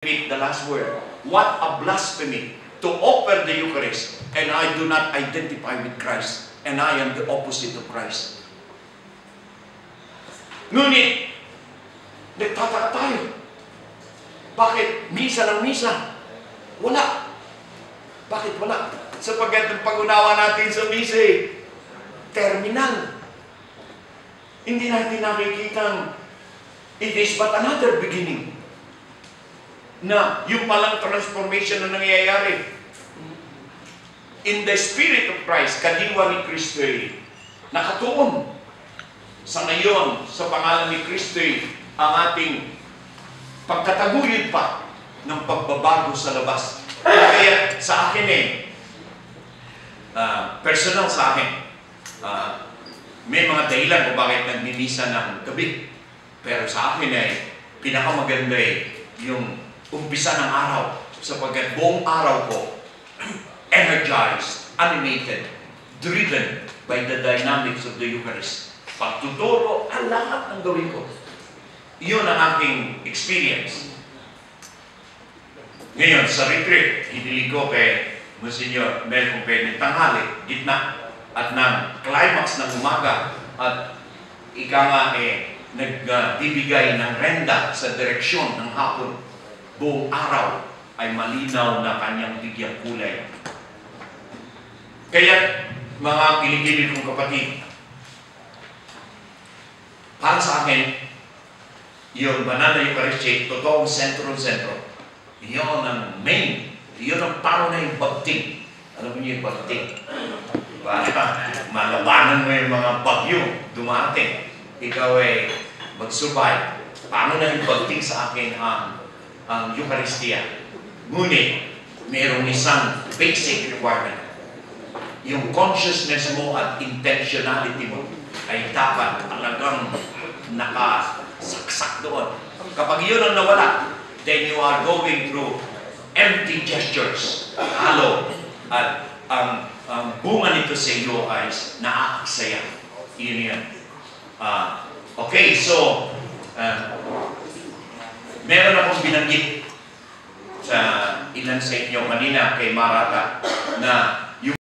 repeat the last word. What a blasphemy to offer the Eucharist and I do not identify with Christ and I am the opposite of Christ. Ngunit, nagtataka tayo. Bakit misa ng misa? Wala. Bakit wala? Sapagkat ang pag-unawa natin sa misa, terminal. Hindi natin nakikita it is but another beginning. Na yung palang transformation na nangyayari. In the Spirit of Christ, kadiwa ni Kristo nakatuon. Sa ngayon, sa pangalan ni Kristo ang ating pagkataguyod pa ng pagbabago sa labas. Kaya sa akin personal sa akin, may mga dahilan kung bakit nagmimisa ng gabi. Pero sa akin pinakamaganda yung umpisa ng araw, sapagkat buong araw ko energized, animated, driven by the dynamics of the Eucharist. Pagtuturo, ang lahat ng gawin ko. Iyon ang aking experience. Ngayon, sa retreat, hinilig ko kay Monsignor Mel kung pwede tanghali, gitna, at ng climax ng umaga, at ika nga nagbibigay ng renda sa direksyon ng hapon. Buong araw ay malinaw na kanyang bigyang kulay. Kaya, mga kiligilid kong kapatid, para sa akin, yung banal na Eucharistic, totoong sentro-sentro. Iyon ang main, iyon ang pangunahing bagting. Alam mo niyo yung bagting? Para malabanan mo yung mga bagyo dumating. Ikaw mag-survive. Pangunahing bagting sa akin ang Eucharistia. Ngunit, mayroong isang basic requirement. Yung consciousness mo at intentionality mo ay dapat talagang nakasaksak doon. Kapag yun ang nawala, then you are going through empty gestures. Halo. At ang bunga nito sa iyo ay naaaksaya. Yun yan. Okay, so, meron akong binanggit sa ilan sa inyo kanina kay Marata na